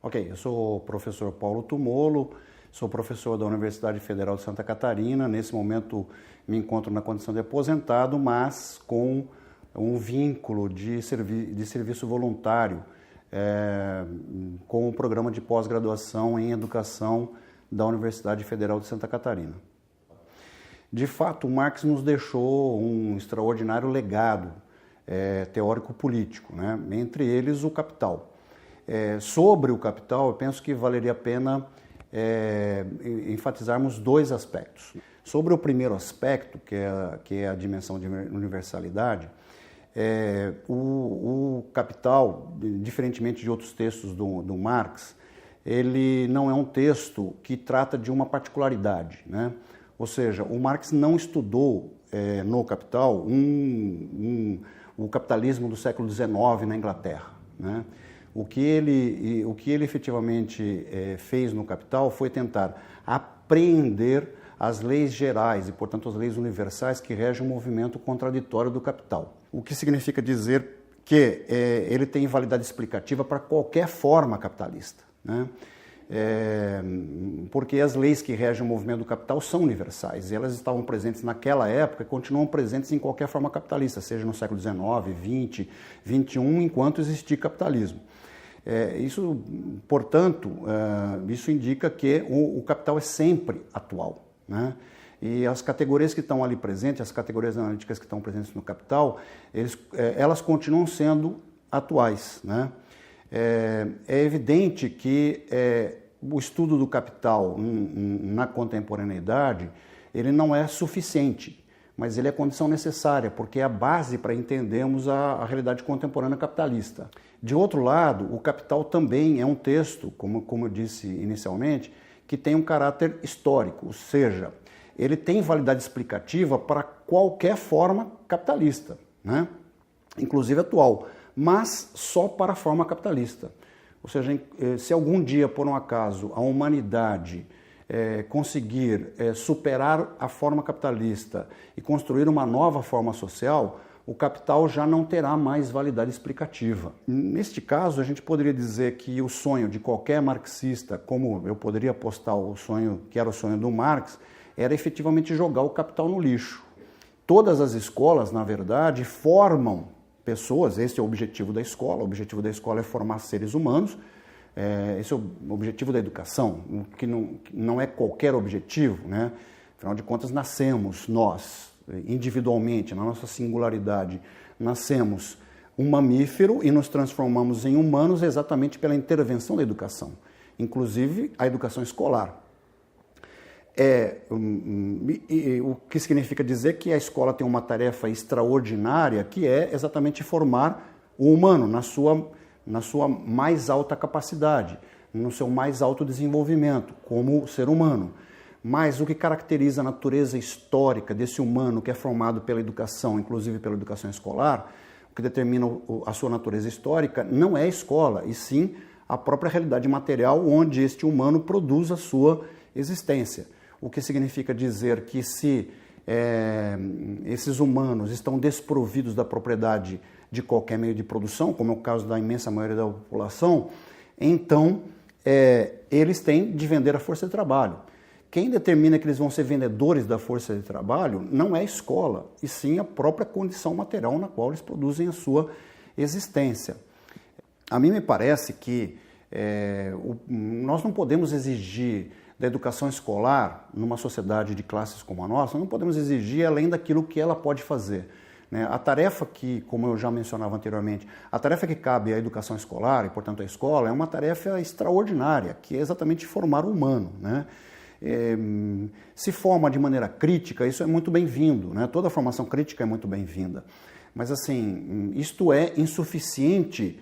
Ok, eu sou o professor Paulo Tumolo, sou professor da Universidade Federal de Santa Catarina. Nesse momento me encontro na condição de aposentado, mas com um vínculo de serviço voluntário com o programa de pós-graduação em educação da Universidade Federal de Santa Catarina. De fato, Marx nos deixou um extraordinário legado teórico-político, né? Entre eles o Capital. Sobre o Capital, eu penso que valeria a pena enfatizarmos dois aspectos. Sobre o primeiro aspecto, que é a dimensão de universalidade, o Capital, diferentemente de outros textos do Marx, ele não é um texto que trata de uma particularidade, né? Ou seja, o Marx não estudou no Capital o capitalismo do século XIX na Inglaterra, né? O que ele efetivamente fez no Capital foi tentar apreender as leis gerais e, portanto, as leis universais que regem o movimento contraditório do capital. O que significa dizer que ele tem validade explicativa para qualquer forma capitalista, né? Porque as leis que regem o movimento do capital são universais e elas estavam presentes naquela época e continuam presentes em qualquer forma capitalista, seja no século XIX, XX, XXI, enquanto existir capitalismo. Isso, portanto, isso indica que o capital é sempre atual, né? E as categorias que estão ali presentes, as categorias analíticas que estão presentes no capital, elas continuam sendo atuais, né? É evidente que o estudo do capital na contemporaneidade, ele não é suficiente, mas ele é condição necessária, porque é a base para entendermos a realidade contemporânea capitalista. De outro lado, o Capital também é um texto, como eu disse inicialmente, que tem um caráter histórico, ou seja, ele tem validade explicativa para qualquer forma capitalista, né? Inclusive atual, mas só para a forma capitalista. Ou seja, se algum dia, por um acaso, a humanidade conseguir superar a forma capitalista e construir uma nova forma social, o capital já não terá mais validade explicativa. Neste caso, a gente poderia dizer que o sonho de qualquer marxista, como eu poderia apostar o sonho, que era o sonho do Marx, era efetivamente jogar o capital no lixo. Todas as escolas, na verdade, formam pessoas, esse é o objetivo da escola. O objetivo da escola é formar seres humanos, esse é o objetivo da educação, que não é qualquer objetivo, né? Afinal de contas, nascemos nós, individualmente, na nossa singularidade, nascemos um mamífero e nos transformamos em humanos exatamente pela intervenção da educação, inclusive a educação escolar. O que significa dizer que a escola tem uma tarefa extraordinária, que é exatamente formar o humano na sua mais alta capacidade, no seu mais alto desenvolvimento como ser humano. Mas o que caracteriza a natureza histórica desse humano que é formado pela educação, inclusive pela educação escolar, o que determina a sua natureza histórica, não é a escola, e sim a própria realidade material onde este humano produz a sua existência. O que significa dizer que se esses humanos estão desprovidos da propriedade de qualquer meio de produção, como é o caso da imensa maioria da população, então eles têm de vender a força de trabalho. Quem determina que eles vão ser vendedores da força de trabalho não é a escola, e sim a própria condição material na qual eles produzem a sua existência. A mim me parece que nós não podemos exigir da educação escolar, numa sociedade de classes como a nossa, não podemos exigir além daquilo que ela pode fazer, né? A tarefa que, como eu já mencionava anteriormente, a tarefa que cabe à educação escolar, e portanto à escola, é uma tarefa extraordinária, que é exatamente formar o humano, né? Se forma de maneira crítica, isso é muito bem-vindo, né? Toda formação crítica é muito bem-vinda. Mas, assim, isto é insuficiente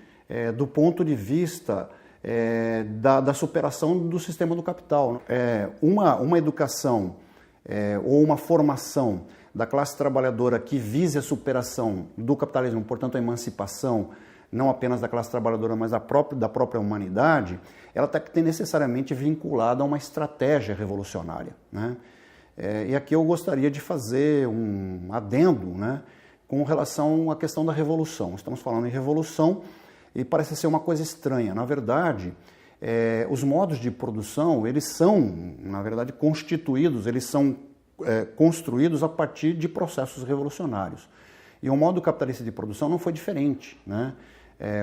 do ponto de vista da superação do sistema do capital. Uma educação ou uma formação da classe trabalhadora que vise a superação do capitalismo, portanto a emancipação, não apenas da classe trabalhadora, mas da própria humanidade, ela está que ter necessariamente vinculada a uma estratégia revolucionária, né? E aqui eu gostaria de fazer um adendo, né, com relação à questão da revolução. Estamos falando em revolução e parece ser uma coisa estranha. Na verdade, Os modos de produção, eles são, na verdade, constituídos, eles são construídos a partir de processos revolucionários. E o modo capitalista de produção não foi diferente, né?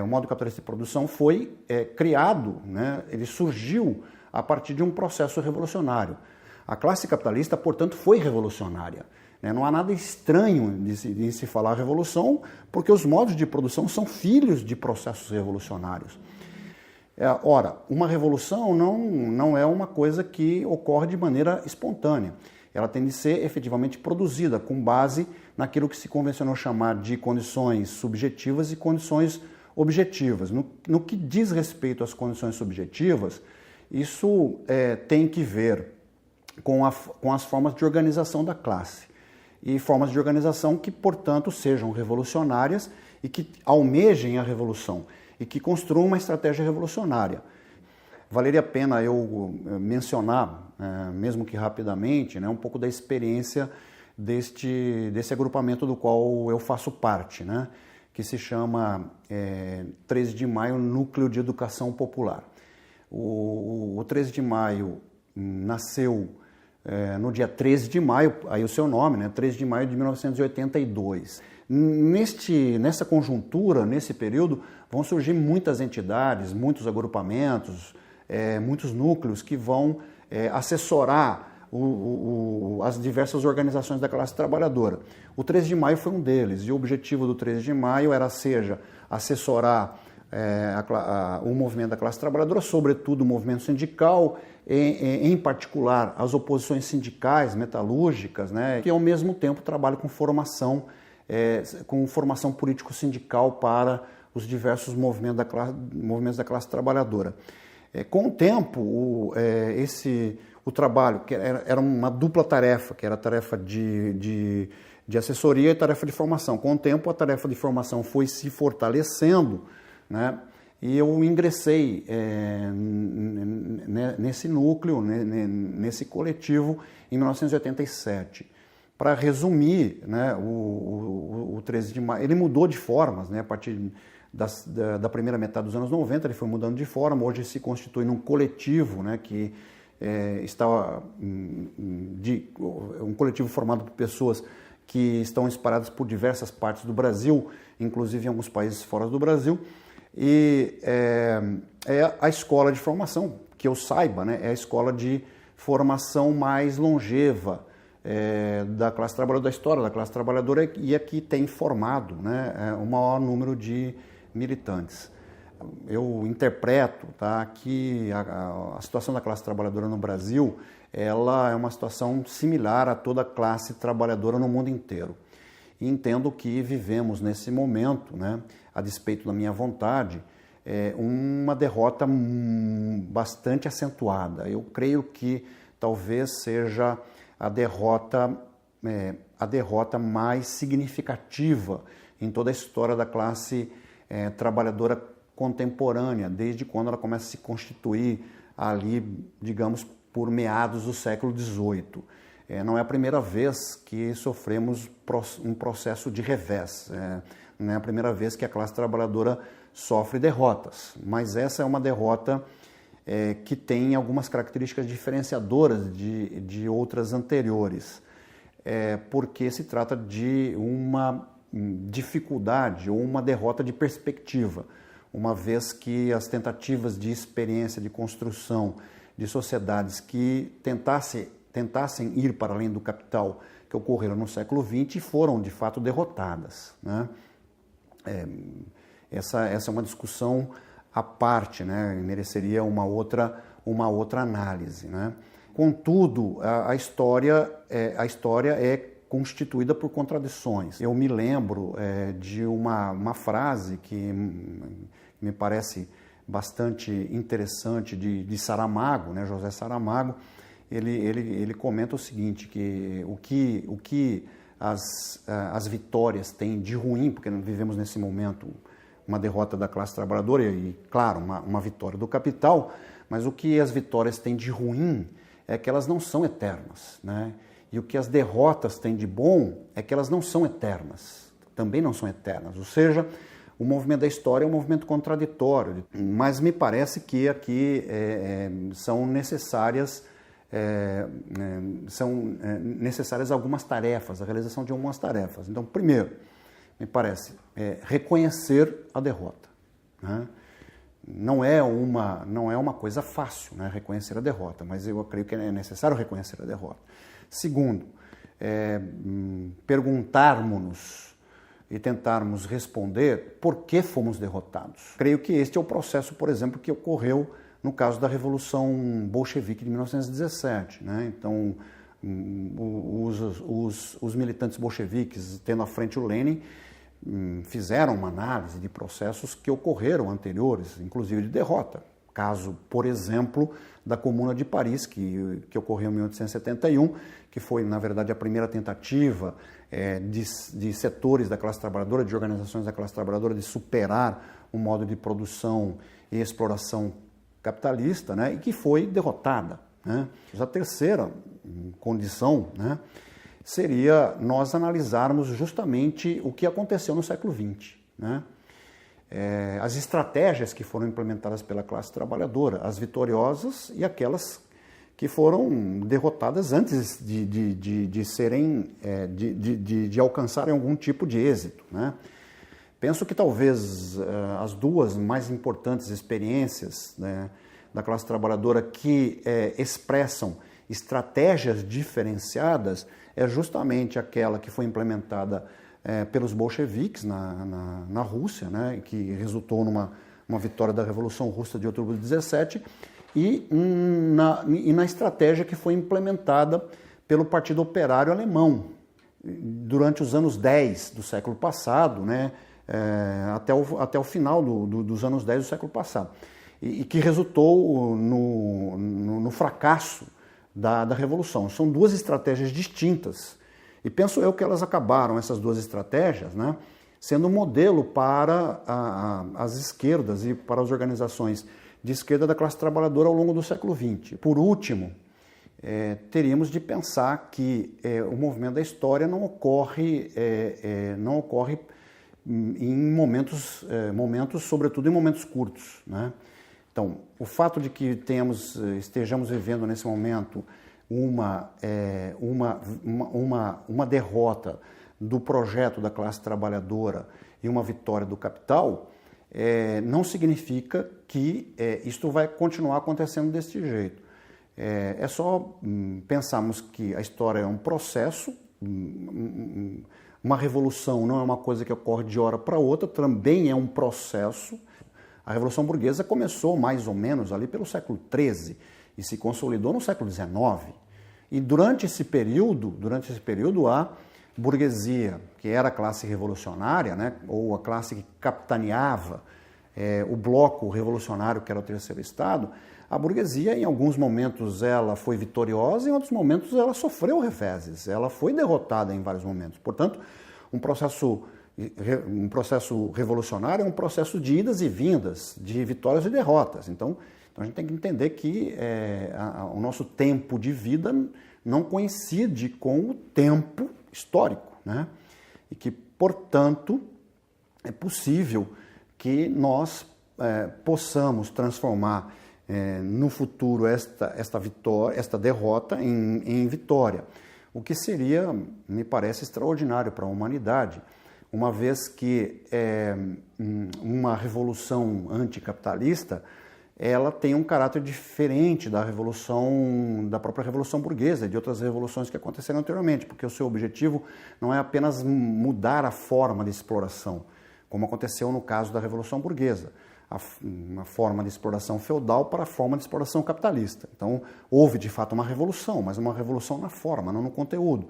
O modo capitalista de produção foi criado, né? Ele surgiu a partir de um processo revolucionário. A classe capitalista, portanto, foi revolucionária. Não há nada estranho de se falar revolução, porque os modos de produção são filhos de processos revolucionários. Ora, uma revolução não é uma coisa que ocorre de maneira espontânea. Ela tem de ser efetivamente produzida com base naquilo que se convencionou chamar de condições subjetivas e condições objetivas. No que diz respeito às condições subjetivas, isso tem que ver com as formas de organização da classe. E formas de organização que, portanto, sejam revolucionárias e que almejem a revolução e que construam uma estratégia revolucionária. Valeria a pena eu mencionar, mesmo que rapidamente, né, um pouco da experiência desse agrupamento do qual eu faço parte, né, que se chama 13 de Maio Núcleo de Educação Popular. O 13 de Maio nasceu no dia 13 de maio, aí o seu nome, né, 13 de maio de 1982. Nessa conjuntura, nesse período, vão surgir muitas entidades, muitos agrupamentos, muitos núcleos que vão assessorar as diversas organizações da classe trabalhadora. O 13 de maio foi um deles, e o objetivo do 13 de maio era, assessorar o movimento da classe trabalhadora, sobretudo o movimento sindical, em particular as oposições sindicais, metalúrgicas, né, que ao mesmo tempo trabalham com formação político-sindical para os diversos movimentos da classe trabalhadora. Com o tempo, o trabalho, que era uma dupla tarefa, que era a tarefa de assessoria e tarefa de formação. Com o tempo, a tarefa de formação foi se fortalecendo, né? E eu ingressei nesse núcleo, nesse coletivo, em 1987. Para resumir, né, o 13 de maio, ele mudou de formas, né, a partir da primeira metade dos anos 90, ele foi mudando de forma, hoje se constitui num coletivo, né, que um coletivo formado por pessoas que estão espalhadas por diversas partes do Brasil, inclusive em alguns países fora do Brasil, e é a escola de formação, que eu saiba, né, é a escola de formação mais longeva da classe trabalhadora, da história da classe trabalhadora, e é que tem formado, né, o maior número de militantes. Eu interpreto, tá, que a situação da classe trabalhadora no Brasil, ela é uma situação similar a toda a classe trabalhadora no mundo inteiro. E entendo que vivemos nesse momento, né, a despeito da minha vontade, uma derrota bastante acentuada. Eu creio que talvez seja a derrota mais significativa em toda a história da classe trabalhadora contemporânea, desde quando ela começa a se constituir ali, digamos, por meados do século XVIII. Não é a primeira vez que sofremos um processo de revés, não é a primeira vez que a classe trabalhadora sofre derrotas, mas essa é uma derrota que tem algumas características diferenciadoras de outras anteriores, porque se trata de uma dificuldade ou uma derrota de perspectiva, uma vez que as tentativas de experiência, de construção de sociedades que tentassem ir para além do capital, que ocorreram no século XX, foram de fato derrotadas, né? Essa é uma discussão à parte, né? Mereceria uma outra análise, né? Contudo, a história é constituída por contradições. Eu me lembro de uma frase que me parece bastante interessante de Saramago, né? José Saramago. Ele comenta o seguinte, que o que as vitórias têm de ruim, porque vivemos nesse momento uma derrota da classe trabalhadora e, claro, uma vitória do capital, mas o que as vitórias têm de ruim é que elas não são eternas, né? E o que as derrotas têm de bom é que elas não são eternas, também não são eternas. Ou seja, o movimento da história é um movimento contraditório, mas me parece que aqui são necessárias algumas tarefas, a realização de algumas tarefas. Então, primeiro, me parece reconhecer a derrota, né? Não é uma coisa fácil, né, reconhecer a derrota, mas eu creio que é necessário reconhecer a derrota. Segundo, perguntarmos-nos e tentarmos responder por que fomos derrotados. Creio que este é o processo, por exemplo, que ocorreu no caso da Revolução Bolchevique de 1917. Né? Então, os militantes bolcheviques, tendo à frente o Lenin, fizeram uma análise de processos que ocorreram anteriores, inclusive de derrota. Caso, por exemplo, da Comuna de Paris, que ocorreu em 1871, que foi, na verdade, a primeira tentativa de setores da classe trabalhadora, de organizações da classe trabalhadora, de superar o modo de produção e exploração capitalista, né, e que foi derrotada, né? A terceira condição, né, seria nós analisarmos justamente o que aconteceu no século XX, né? As estratégias que foram implementadas pela classe trabalhadora, as vitoriosas e aquelas que foram derrotadas antes de alcançarem algum tipo de êxito, né? Penso que talvez as duas mais importantes experiências, né, da classe trabalhadora que expressam estratégias diferenciadas é justamente aquela que foi implementada pelos bolcheviques na Rússia, né, que resultou numa vitória da Revolução Russa de outubro de 17, e na estratégia que foi implementada pelo Partido Operário Alemão durante os anos 10 do século passado, né, até o final dos anos 10 do século passado, e que resultou no fracasso da Revolução. São duas estratégias distintas, e penso eu que elas acabaram, essas duas estratégias, né, sendo um modelo para as esquerdas e para as organizações de esquerda da classe trabalhadora ao longo do século XX. Por último, teríamos de pensar que o movimento da história não ocorre em momentos, sobretudo em momentos curtos, né? Então, o fato de que estejamos vivendo nesse momento uma derrota do projeto da classe trabalhadora e uma vitória do capital, não significa que isto vai continuar acontecendo deste jeito. É só pensarmos que a história é um processo, uma revolução não é uma coisa que ocorre de hora para outra, também é um processo. A Revolução Burguesa começou mais ou menos ali pelo século XIII e se consolidou no século XIX. E durante esse período a burguesia, que era a classe revolucionária, né, ou a classe que capitaneava o bloco revolucionário, que era o Terceiro Estado, a burguesia, em alguns momentos, ela foi vitoriosa, em outros momentos ela sofreu reveses, ela foi derrotada em vários momentos. Portanto, um processo revolucionário é um processo de idas e vindas, de vitórias e derrotas. Então a gente tem que entender que o nosso tempo de vida não coincide com o tempo histórico, né? E que, portanto, é possível que nós possamos transformar no futuro esta derrota em vitória, o que seria, me parece, extraordinário para a humanidade, uma vez que uma revolução anticapitalista ela tem um caráter diferente da própria Revolução Burguesa e de outras revoluções que aconteceram anteriormente, porque o seu objetivo não é apenas mudar a forma de exploração, como aconteceu no caso da Revolução Burguesa, uma forma de exploração feudal para a forma de exploração capitalista. Então, houve de fato uma revolução, mas uma revolução na forma, não no conteúdo,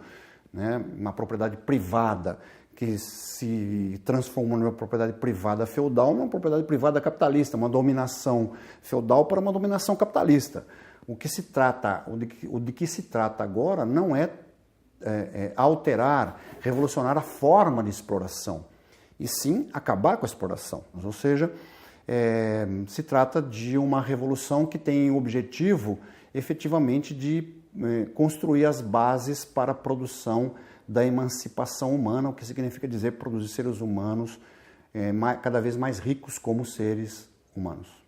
né? Uma propriedade privada que se transformou numa propriedade privada feudal, numa propriedade privada capitalista, uma dominação feudal para uma dominação capitalista. O de que se trata agora não é alterar, revolucionar a forma de exploração, e sim acabar com a exploração. Ou seja, se trata de uma revolução que tem o objetivo, efetivamente, de construir as bases para a produção da emancipação humana, o que significa dizer produzir seres humanos cada vez mais ricos como seres humanos.